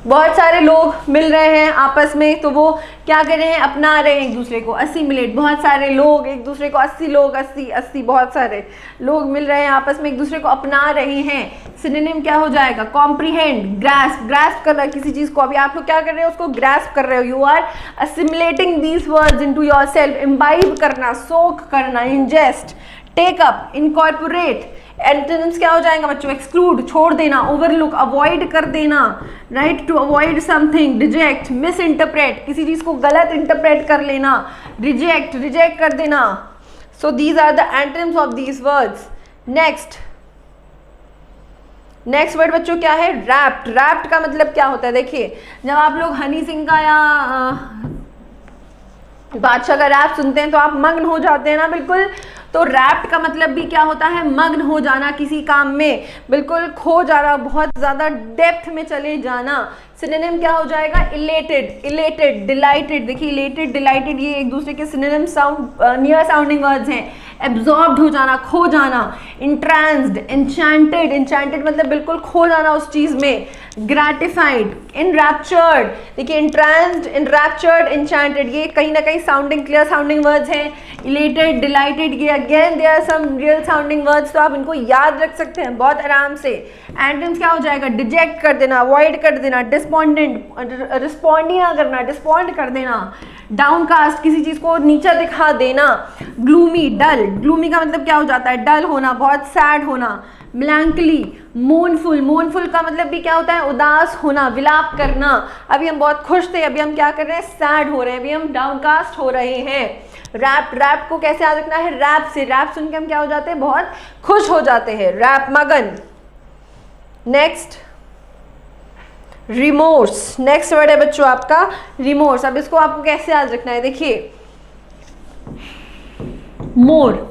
बहुत सारे लोग मिल रहे हैं आपस में तो वो क्या कर रहे हैं? अपना रहे हैं एक दूसरे को। असिमिलेट, बहुत सारे लोग एक दूसरे को, 80 लोग, 80 बहुत सारे लोग मिल रहे हैं आपस में एक दूसरे को अपना रहे हैं। सिनोनिम क्या हो जाएगा? कॉम्प्रीहेंड, ग्रास्प, ग्रास्प करना किसी चीज़ को। अभी आप लोग क्या कर रहे हो? उसको ग्रास्प कर रहे हो। You are assimilating these words into yourself. Imbibe करना, सोक करना, ingest. Take up, incorporate, antonyms क्या हो जाएगा बच्चों? एक्सक्लूड, छोड़ देना, ओवरलुक, अवॉइड कर देना, right, to avoid something, reject, misinterpret, किसी चीज को गलत इंटरप्रेट कर लेना, रिजेक्ट, रिजेक्ट कर देना. So these are the antonyms of these words. Next word बच्चों क्या है? रैप्ट. रैप्ट का मतलब क्या होता है? देखिए, जब आप लोग हनी सिंह का या बादशाह का रैप सुनते हैं तो आप मग्न हो जाते हैं ना, बिल्कुल. तो रैप्ट का मतलब भी क्या होता है? मग्न हो जाना किसी काम में, बिल्कुल खो जाना, बहुत ज़्यादा डेप्थ में चले जाना. सिनोनिम क्या हो जाएगा? Elated, elated, dilated. देखिए, इलेटेड, डिलाइटेड ये एक दूसरे के synonym sound near sounding words हैं. एब्जॉर्ब्ड हो जाना, खो जाना. इंट्रांस्ड, एन्चेंटेड, एन्चेंटेड मतलब बिल्कुल खो जाना उस चीज़ में. Gratified, enraptured. देखिए, इंट्रांस्ड, इनरैप्चर्ड, एन्चेंटेड ये कहीं ना कहीं साउंडिंग, क्लियर साउंडिंग वर्ड्स हैं. इलेटेड, डिलाइटेड ये again they are some real sounding words, तो आप इनको याद रख सकते हैं बहुत आराम से. एंटोनिम्स क्या हो जाएगा? डिजेक्ट कर देना, अवॉइड कर देना, डिस्पॉन्डेंट, रिस्पॉन्ड ही ना करना, डिस्पॉन्ड कर देना. डाउनकास्ट, किसी चीज़ को नीचा दिखा देना. ग्लूमी, डल. ग्लूमी का मतलब क्या हो जाता है? डल होना, बहुत सैड होना. मेलैंकली, मोनफुल. मोनफुल का मतलब भी क्या होता है? उदास होना, विलाप करना. अभी हम बहुत खुश थे, अभी हम क्या कर रहे हैं? सैड हो रहे हैं, अभी हम डाउनकास्ट हो रहे हैं. रैप, रैप को कैसे याद रखना है? रैप से. रैप सुन के हम क्या हो जाते हैं? बहुत खुश हो जाते हैं. रैप, मगन. Next, remorse. नेक्स्ट वर्ड है बच्चों आपका रिमोर्स. अब इसको आपको कैसे याद रखना है? देखिए, मोर.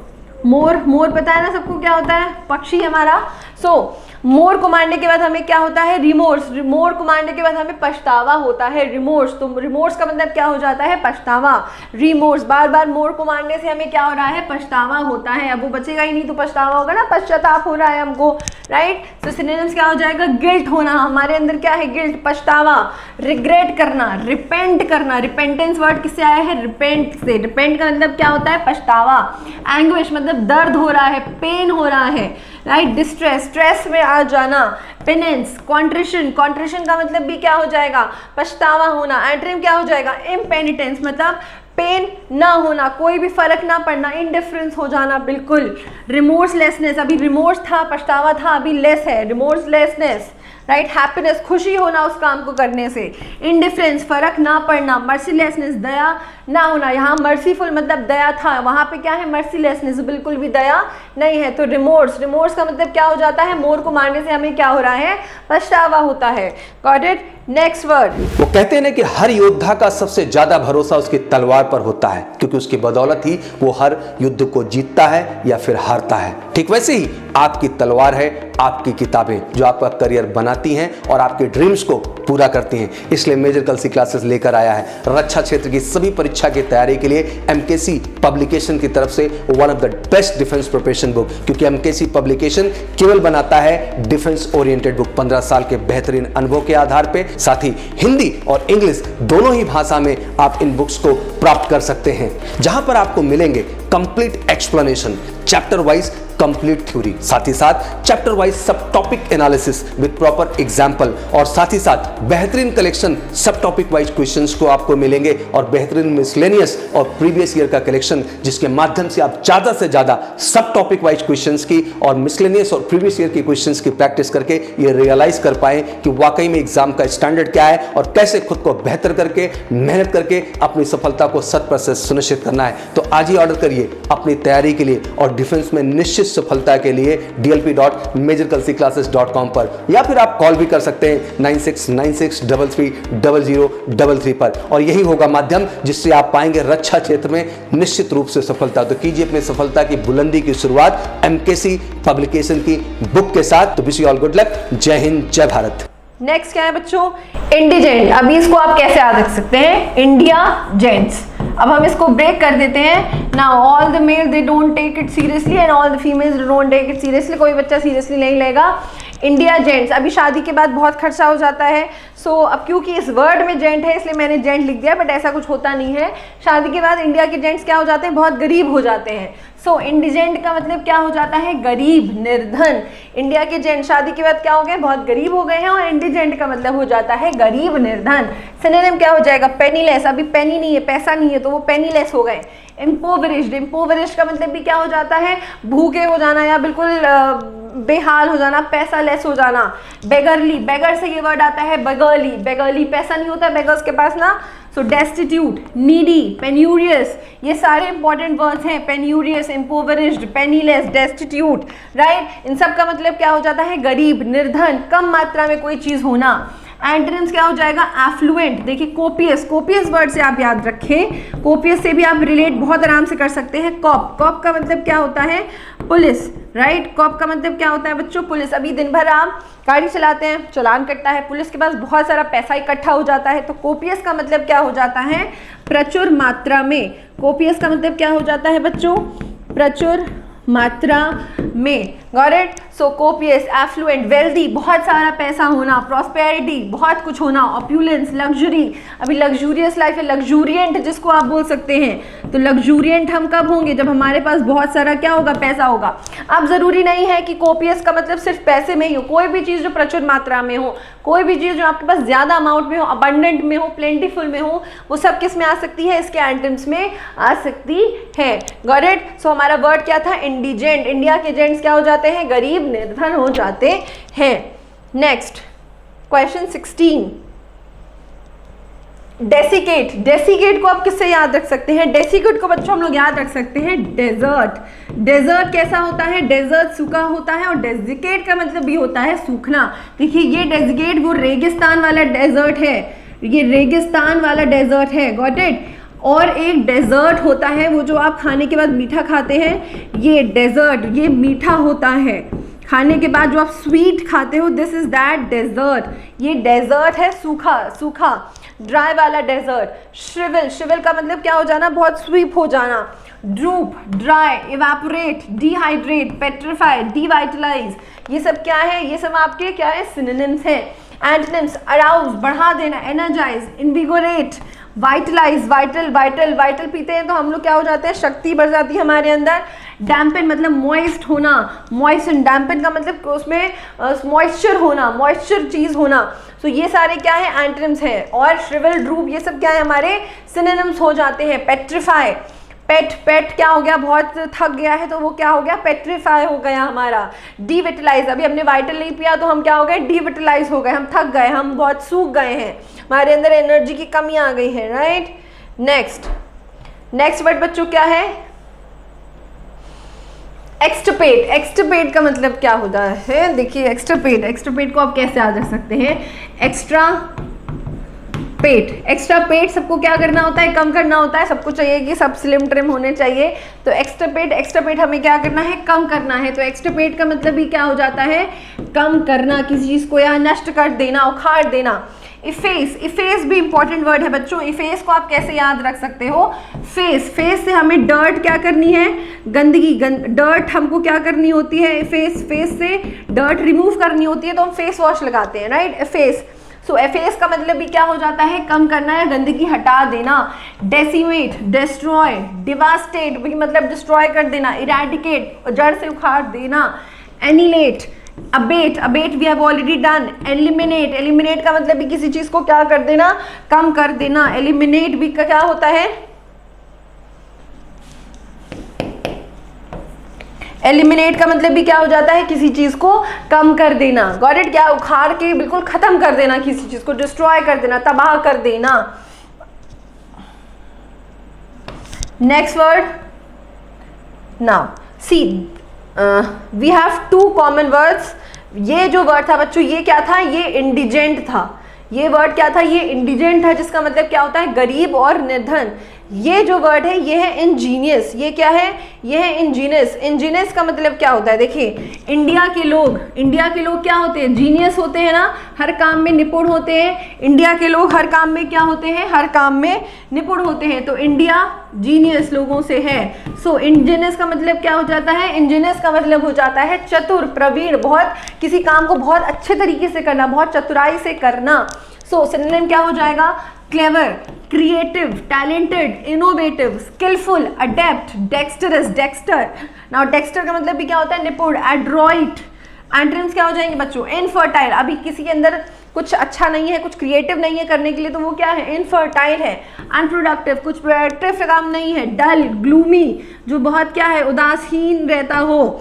मोर, मोर पता है ना सबको क्या होता है? पक्षी हमारा. सो मोर को मारने के बाद हमें क्या होता है? रिमोर्स. मोर को मारने के बाद हमें पछतावा होता है. रिमोर्स. तो रिमोर्स का मतलब क्या हो जाता है? पछतावा. रिमोर्स. बार बार मोर को मारने से हमें क्या हो रहा है? पछतावा होता है. अब वो बचेगा ही नहीं तो पछतावा होगा ना, पश्चाताप हो रहा है हमको, राइट. तो सिनोनिम्स क्या हो जाएगा? गिल्ट होना. हमारे अंदर क्या है? गिल्ट, पछतावा. रिग्रेट करना, रिपेंट करना. रिपेंटेंस वर्ड किससे आया है? रिपेंट से. रिपेंट का मतलब क्या होता है? पछतावा. एंग्विश मतलब दर्द हो रहा है, पेन हो रहा है, राइट. डिस्ट्रेस, स्ट्रेस में आ जाना. पेनेंस, कॉन्ट्रिशन. कॉन्ट्रिशन का मतलब भी क्या हो जाएगा? पछतावा होना. एंटोनिम क्या हो जाएगा? इम्पेनिटेंस मतलब पेन ना होना, कोई भी फर्क ना पड़ना, इनडिफरेंस हो जाना बिल्कुल. रिमोर्सलेसनेस. अभी रिमोर्स था, पछतावा था, अभी लेस है. रिमोर्सलेसनेस, राइट. हैप्पीनेस, खुशी होना उस काम को करने से. इंडिफरेंस, फर्क ना पड़ना. मर्सीलेसनेस, दया ना होना. यहाँ मर्सीफुल मतलब दया था, वहाँ पे क्या है? मर्सीलेसनेस, बिल्कुल भी दया नहीं है. तो रिमोर्स. रिमोर्स का मतलब क्या हो जाता है? मोर को मारने से हमें क्या हो रहा है? पछतावा होता है. Got it. Next word. वो कहते हैं ना कि हर योद्धा का सबसे ज्यादा भरोसा उसकी तलवार पर होता है, क्योंकि उसकी बदौलत ही वो हर युद्ध को जीतता है या फिर हारता है. ठीक वैसे ही आपकी तलवार है आपकी किताबें, जो आपका करियर बनाती हैं और आपके ड्रीम्स को पूरा करती हैं. इसलिए मेजर कलसी क्लासेस लेकर आया है रक्षा क्षेत्र की सभी परीक्षा की तैयारी के लिए एमकेसी पब्लिकेशन की तरफ से one of the best defence preparation book. क्योंकि एमकेसी पब्लिकेशन केवल बनाता है डिफेंस ओरिएंटेड बुक 15 साल के बेहतरीन अनुभव के आधार पे. साथ ही हिंदी और इंग्लिश दोनों ही भाषा में आप इन बुक्स को प्राप्त कर सकते हैं, जहां पर आपको मिलेंगे complete explanation, chapter wise complete theory, साथ ही साथ चैप्टर वाइज सब topic analysis with proper example, और साथ ही साथ बेहतरीन कलेक्शन सब टॉपिक वाइज क्वेश्चंस को आपको मिलेंगे, और बेहतरीन मिसलेनियस और प्रीवियस ईयर का कलेक्शन, जिसके माध्यम से आप ज्यादा से ज्यादा सब टॉपिक वाइज क्वेश्चंस की और मिसलेनियस और प्रीवियस ईयर की क्वेश्चंस की प्रैक्टिस करके ये रियलाइज कर पाए कि वाकई में एग्जाम का स्टैंडर्ड क्या है और कैसे खुद को बेहतर करके मेहनत करके अपनी सफलता को 100% सुनिश्चित करना है. तो आज ही ऑर्डर करिए अपनी तैयारी के लिए और डिफेंस में निश्चित सफलता के लिए dlp.majorkalsiclasses.com पर, या फिर आप कॉल भी कर सकते हैं 9696330033 पर, और यही होगा माध्यम जिससे आप पाएंगे रक्षा क्षेत्र में निश्चित रूप से सफलता. तो कीजिए अपनी सफलता की बुलंदी की शुरुआत एमकेसी पब्लिकेशन की बुक के साथ. तो wish you all good luck. जय हिंद, जय भारत. नेक्स्ट क्या है बच्चों? इंडिजेंट. अभी इसको आप कैसे याद रख सकते हैं? India gents. अब हम इसको ब्रेक कर देते हैं. Now all the male they don't take it seriously and all the females don't take it seriously. कोई बच्चा सीरियसली नहीं लेगा. India gents. अभी शादी के बाद बहुत खर्चा हो जाता है. सो अब क्योंकि इस वर्ड में जेंट है इसलिए मैंने जेंट लिख दिया, बट ऐसा कुछ होता नहीं है. शादी के बाद इंडिया के जेंट्स क्या हो जाते हैं? बहुत गरीब हो जाते हैं. सो इंडिजेंट का मतलब क्या हो जाता है, गरीब, निर्धन। इंडिया के जेंट शादी के बाद क्या हो गए, बहुत गरीब हो गए हैं, और इंडिजेंट का मतलब हो जाता है गरीब, निर्धन। सिनोनिम क्या हो जाएगा, पेनीलेस। अभी पेनी नहीं है, पैसा नहीं है, तो वो पेनीलेस हो गए। इम्पोवरिश्ड, इम्पोवरिश्ड का मतलब भी क्या हो जाता है, भूखे हो जाना या बिल्कुल बेहाल हो जाना, पैसा लेस हो जाना। बेगरली, बेगर से ये वर्ड आता है बेगरली, बेगरली पैसा नहीं होता बेगर्स के पास ना। सो डेस्टिट्यूट, नीडी, पेन्यूरियस, ये सारे इंपॉर्टेंट वर्ड्स हैं। पेन्यूरियस, इम्पोवरिश्ड, पेनीलेस, डेस्टिट्यूट, राइट। इन सब का मतलब क्या हो जाता है, गरीब, निर्धन, कम मात्रा में कोई चीज होना। एंटोनिम्स क्या हो जाएगा, एफ्लुएंट। देखिए कोपियस, कोपियस वर्ड से आप याद रखें, कोपियस से भी आप रिलेट बहुत आराम से कर सकते हैं। कॉप, कॉप का मतलब क्या होता है, पुलिस, राइट। कॉप का मतलब क्या होता है बच्चों, पुलिस। अभी दिन भर आप गाड़ी चलाते हैं, चालान कटता है, पुलिस के पास बहुत सारा पैसा इकट्ठा हो जाता है, तो कोपियस का मतलब क्या हो जाता है, प्रचुर मात्रा में। कोपियस का मतलब क्या हो जाता है बच्चों, प्रचुर मात्रा में। Got it. So copious, affluent, wealthy, बहुत सारा पैसा होना, प्रॉस्पेरिटी, बहुत कुछ होना, ऑप्यूलेंस, लग्जरी। अभी लग्जूरियस लाइफ है, लग्जूरियंट जिसको आप बोल सकते हैं। तो लग्जूरियंट हम कब होंगे, जब हमारे पास बहुत सारा क्या होगा, पैसा होगा। अब जरूरी नहीं है कि कोपियस का मतलब सिर्फ पैसे में ही हो, कोई भी चीज़ जो प्रचुर मात्रा में हो, कोई भी चीज़ जो आपके पास ज़्यादा अमाउंट में हो, अबंडेंट में हो, प्लेंटीफुल में हो, वो सब किस में आ सकती है, इसके एंटोनिम्स में आ सकती है। Got it. सो हमारा वर्ड क्या था, इंडिजेंट। इंडिया के जेंट्स क्या हो जाते हैं, गरीब, निर्धन हो जाते हैं। Next question 16, desiccate. डेसिकेट को आप किससे याद रख सकते हैं, डेसिकेट को बच्चों हम लोग याद रख सकते हैं डेजर्ट। डेजर्ट कैसा होता है, डेजर्ट सूखा होता है, और डेसिकेट का मतलब भी होता है सूखना। देखिए ये डेसिकेट वो रेगिस्तान वाला डेजर्ट है, ये रेगिस्तान वाला डेजर्ट है। Got it. और एक डेजर्ट होता है वो जो आप खाने के बाद मीठा खाते हैं, ये डेजर्ट, ये मीठा होता है। खाने के बाद जो आप स्वीट खाते हो, दिस इज दैट डेजर्ट। ये डेजर्ट है सूखा, सूखा ड्राई वाला डेजर्ट। श्रिवल, श्रिवल का मतलब क्या हो जाना, बहुत स्वीप हो जाना। ड्रूप, ड्राई, इवेपोरेट, डिहाइड्रेट, पेट्रिफाई, डिवाइटलाइज, ये सब क्या है, ये सब आपके क्या है, सिनोनिम्स हैं। एंटोनिम्स, अराउज, बढ़ा देना, energise, invigorate, vitalise, vital, vital, vital पीते हैं तो हम लोग क्या हो जाते हैं, शक्ति बढ़ जाती है हमारे अंदर। डैम्पन मतलब मॉइस्ट होना, मॉइस्टन, डैम्पन का मतलब उसमें मॉइस्चर होना, मॉइस्चर चीज़ होना। सो ये सारे क्या है, एंटोनिम्स हैं। और श्रिवल, ड्रूप, ये सब क्या है, हमारे सिनोनिम्स हो जाते हैं। पेट्रिफाई, पेट, पेट क्या हो गया, बहुत थक गया है तो वो क्या हो गया, पेट्रीफाई हो गया हमारा। डिविटलाइज, अभी हमने वाइटल नहीं पिया तो हम क्या हो गए, डिविटलाइज हो गए, हम थक गए, हम बहुत सूख गए हैं, हमारे अंदर एनर्जी की कमी आ गई है, राइट। नेक्स्ट, नेक्स्ट वर्ड बच्चों क्या है, एक्सटर्पेट। एक्सटर्पेट का मतलब क्या होता है, देखिए एक्सटर्पेट, एक्सटर्पेट को आप कैसे याद रख सकते हैं, एक्स्ट्रा पेट। एक्स्ट्रा पेट सबको क्या करना होता है, कम करना होता है, सबको चाहिए कि सब स्लिम ट्रिम होने चाहिए, तो एक्स्ट्रा पेट हमें क्या करना है, कम करना है। तो एक्स्ट्रा पेट का मतलब भी क्या हो जाता है, कम करना, किसी चीज़ को या नष्ट कर देना, उखाड़ देना। इफेस, इफेस भी इंपॉर्टेंट वर्ड है बच्चों। इफेस को आप कैसे याद रख सकते हो, फेस, फेस से हमें डर्ट क्या करनी है, गंदगी, डर्ट हमको क्या करनी होती है, फेस, फेस से डर्ट रिमूव करनी होती है तो हम फेस वॉश लगाते हैं, राइट। एफेस, सो एफेस का मतलब भी क्या हो जाता है, कम करना या गंदगी हटा देना। डेसिमेट, डिस्ट्रॉय, डिवास्टेट भी मतलब डिस्ट्रॉय कर देना, इरेडिकेट जड़ से उखाड़ देना। Annihilate, abate, abate we have already done. Eliminate, eliminate का मतलब भी किसी चीज को क्या कर देना, कम कर देना। एलिमिनेट भी क्या होता है, एलिमिनेट का मतलब भी क्या हो जाता है, किसी चीज को कम कर देना। Got it. क्या, उखाड़ के बिल्कुल खत्म कर देना, किसी चीज को डिस्ट्रॉय कर देना, तबाह कर देना। Next word, now see we have two common words. ये जो वर्ड था बच्चों, ये क्या था, ये इंडिजेंट था। ये वर्ड क्या था, ये इंडिजेंट था, जिसका मतलब क्या होता है, गरीब और निर्धन। ये जो वर्ड है ये है इंजीनियस। ये क्या है, ये है इंजीनियस। इंजीनियस का मतलब क्या होता है, देखिए इंडिया के लोग क्या होते हैं, जीनियस होते हैं ना, हर काम में निपुण होते हैं। इंडिया के लोग हर काम में क्या होते हैं, हर काम में निपुण होते हैं। तो इंडिया जीनियस लोगों से है। सो इंजीनियस का मतलब क्या हो जाता है? इंजीनियस का मतलब हो जाता है चतुर, प्रवीण, बहुत किसी काम को बहुत अच्छे तरीके से करना, बहुत चतुराई से करना। सो सिनोनिम क्या हो जाएगा? Clever, creative, talented, innovative, skilful, adept, dexterous, dexter. Now dexter का मतलब भी क्या होता है? निपुण, एड्रॉइट। एंटोनिम्स क्या हो जाएंगे बच्चों? इनफर्टाइल, अभी किसी के अंदर कुछ अच्छा नहीं है, कुछ क्रिएटिव नहीं है करने के लिए, तो वो क्या है? इनफर्टाइल है। अनप्रोडक्टिव, कुछ प्रोडक्टिव काम नहीं है। डल, ग्लूमी, जो बहुत क्या है? उदासीन रहता हो।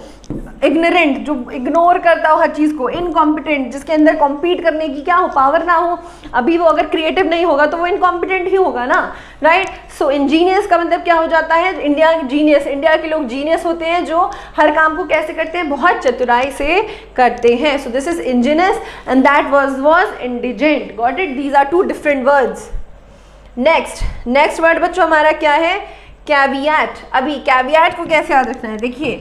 इग्नोरेंट, जो इग्नोर करता हो हर चीज़ को। इनकॉम्पिटेंट, जिसके अंदर कॉम्पीट करने की क्या हो? पावर ना हो। अभी वो अगर क्रिएटिव नहीं होगा तो वो इनकॉम्पिटेंट ही होगा ना, राइट। सो इंजीनियस का मतलब क्या हो जाता है? इंडिया जीनियस, इंडिया के लोग जीनियस होते हैं जो हर काम को कैसे करते हैं? बहुत चतुराई से करते हैं। So this is ingenious and that was indigent. Got it? These are two different words. Next word बच्चों हमारा क्या है? कैवियट। अभी कैवियट को कैसे याद रखना है? देखिए,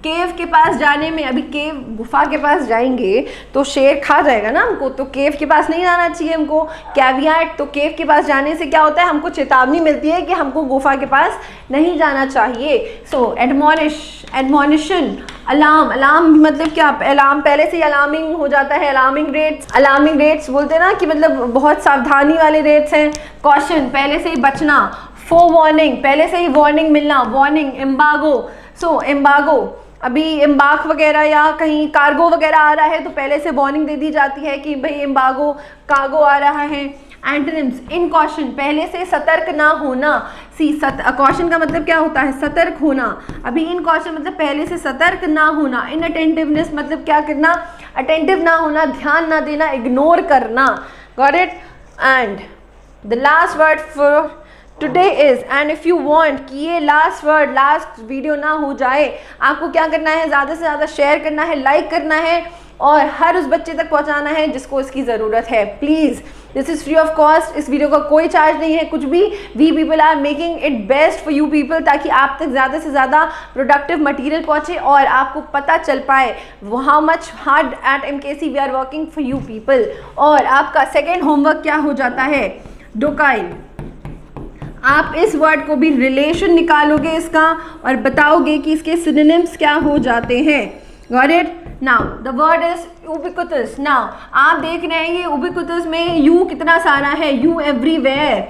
केव के पास जाने में, अभी केव गुफा के पास जाएंगे तो शेर खा जाएगा ना हमको, तो केव के पास नहीं जाना चाहिए हमको। कैवियट, तो केव के पास जाने से क्या होता है? हमको चेतावनी मिलती है कि हमको गुफा के पास नहीं जाना चाहिए। सो एडमोनिश, एडमोनिशन, अलार्म, अलार्म मतलब क्या? अलार्म पहले से ही अलार्मिंग हो जाता है। अलार्मिंग रेट्स बोलते हैं ना कि मतलब बहुत सावधानी वाले रेट्स हैं। कॉशन, पहले से ही बचना। फॉर वार्निंग, पहले से ही वार्निंग मिलना। वार्निंग, एम्बागो। सो एम्बागो, अभी एम्बाक वगैरह या कहीं कार्गो वगैरह आ रहा है तो पहले से वार्निंग दे दी जाती है कि भाई एम्बागो, कार्गो आ रहा है। एंटोनिम्स, इनकॉशन, पहले से सतर्क ना होना। कॉशन का मतलब क्या होता है? सतर्क होना। अभी इनकॉशन मतलब पहले से सतर्क ना होना। इनअटेंटिवनेस मतलब क्या करना? अटेंटिव ना होना, ध्यान ना देना, इग्नोर करना। Got it? And the last word for today is, and if you want कि ये लास्ट वर्ड, लास्ट वीडियो ना हो जाए, आपको क्या करना है? ज़्यादा से ज़्यादा शेयर करना है, लाइक करना है और हर उस बच्चे तक पहुंचाना है जिसको इसकी ज़रूरत है। Please, this is free of cost. इस वीडियो का कोई चार्ज नहीं है कुछ भी। We people are making it best for you people, ताकि आप तक ज़्यादा से ज़्यादा प्रोडक्टिव मटेरियल पहुंचे और आपको पता चल पाए how much hard at MKC we are working for you people. और आपका सेकेंड होमवर्क क्या हो जाता है? डोकाइल। आप इस वर्ड को भी रिलेशन निकालोगे इसका और बताओगे कि इसके सिनोनिम्स क्या हो जाते हैं। Got it? Now the word is ubiquitous। Now आप देख रहे हैं ये ubiquitous में यू कितना सारा है? You everywhere,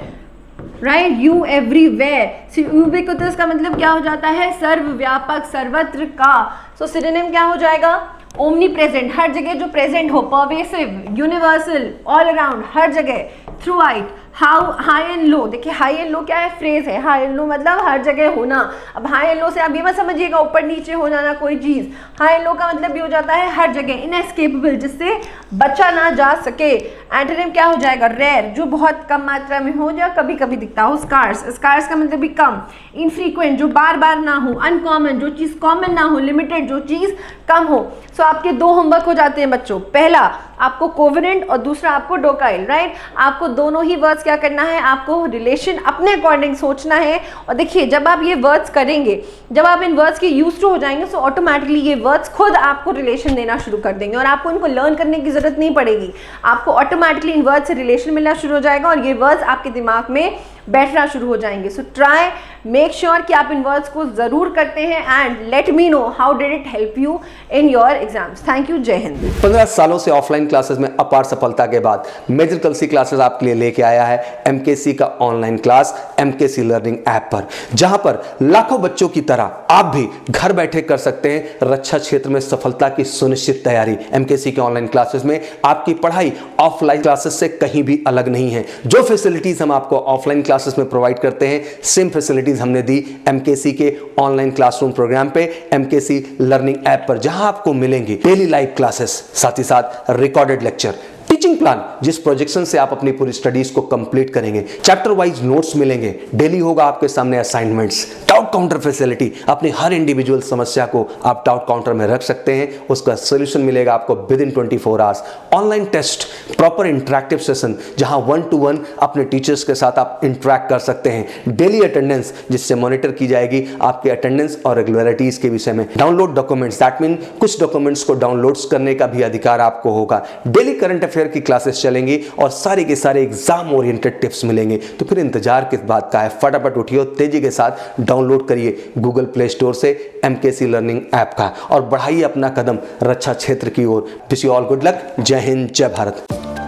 right? You everywhere. ubiquitous का मतलब क्या हो जाता है? सर्वव्यापक, सर्वत्र का। सो सिनोनिम क्या हो जाएगा? ओमनी प्रेजेंट, हर जगह जो प्रेजेंट हो। परवेसिव, यूनिवर्सल, ऑल अराउंड, हर जगह। Throughout, high and low. देखिए हाई एंड लो क्या है? फ्रेज है। हाई एंड लो मतलब हर जगह होना। अब हाई एंड लो से आप ये मत समझिएगा ऊपर नीचे हो जाना कोई चीज़। हाई एंड लो का मतलब भी हो जाता है हर जगह। इनएस्केपेबल, जिससे बचा ना जा सके। एंटोनिम क्या हो जाएगा? रेयर, जो बहुत कम मात्रा में हो या कभी कभी दिखता हो। स्कार्स, स्कार्स का मतलब भी कम। इनफ्रीक्वेंट, जो बार बार ना हो। अनकॉमन, जो चीज़ कॉमन ना हो। लिमिटेड, जो चीज़ कम हो। सो आपके दो होमवर्क हो जाते हैं बच्चों। पहला आपको कोवेनेंट और दूसरा आपको डोकाइल, राइट? आपको दोनों ही वर्ड्स क्या करना है? आपको रिलेशन अपने अकॉर्डिंग सोचना है। और देखिए जब आप ये वर्ड्स करेंगे, जब आप इन वर्ड्स के यूज टू हो जाएंगे तो ऑटोमेटिकली ये वर्ड्स खुद आपको रिलेशन देना शुरू कर देंगे और आपको इनको लर्न करने की जरूरत नहीं पड़ेगी। आपको ऑटोमेटिकली इन वर्ड्स से रिलेशन मिलना शुरू हो जाएगा और ये वर्ड्स आपके दिमाग में बैठना शुरू हो जाएंगे। सो ट्राई, मेक श्योर कि आप इन वर्ड्स को जरूर करते हैं and let me know how did it help you in your exams. Thank you. जय हिंद। 15 सालों से ऑफलाइन क्लासेस में अपार सफलता के बाद मेजर कलसी क्लासेस आपके लिए लेके आया है MKC का online class MKC learning app पर, जहां पर लाखों बच्चों की तरह आप भी घर बैठे कर सकते हैं रक्षा क्षेत्र में सफलता की सुनिश्चित तैयारी। MKC के ऑनलाइन क्लासेस में आपकी पढ़ाई ऑफलाइन क्लासेस से कहीं भी अलग नहीं है। जो फैसिलिटीज हम आपको ऑफलाइन क्लासेस में प्रोवाइड करते हैं, सेम फैसिलिटीज हमने दी MKC के ऑनलाइन क्लासरूम प्रोग्राम पे, MKC लर्निंग ऐप पर, जहां आपको मिलेंगे डेली लाइव क्लासेस, साथ ही साथ रिकॉर्डेड लेक्चर, टीचिंग प्लान जिस प्रोजेक्शन से आप अपनी पूरी स्टडीज को कंप्लीट करेंगे, चैप्टर वाइज नोट्स मिलेंगे, डेली होगा आपके सामने असाइनमेंट्स, डाउट काउंटर फैसिलिटी, अपनी हर इंडिविजुअल समस्या को आप डाउट काउंटर में रख सकते हैं, उसका सोल्यूशन मिलेगा आपको within 24 hours, online test, proper interactive session जहां 1-to-1 अपने टीचर्स के साथ आप इंटरैक्ट कर सकते हैं, डेली अटेंडेंस जिससे मॉनिटर की जाएगी आपके अटेंडेंस और रेगुलरिटीज के विषय में, डाउनलोड डॉक्यूमेंट्स, दैट मीन कुछ डॉक्यूमेंट्स को डाउनलोड्स करने का भी अधिकार आपको होगा, डेली करंट अफेयर की क्लासेस चलेंगी और सारे के सारे एग्जाम ओरिएंटेड टिप्स मिलेंगे। तो फिर इंतजार किस बात का है, फटाफट उठिए और तेजी के साथ डाउनलोड करिए गूगल प्ले स्टोर से MKC लर्निंग ऐप का और बढ़ाइए अपना कदम रक्षा क्षेत्र की ओर। Wish you all good luck. जय हिंद, जय भारत।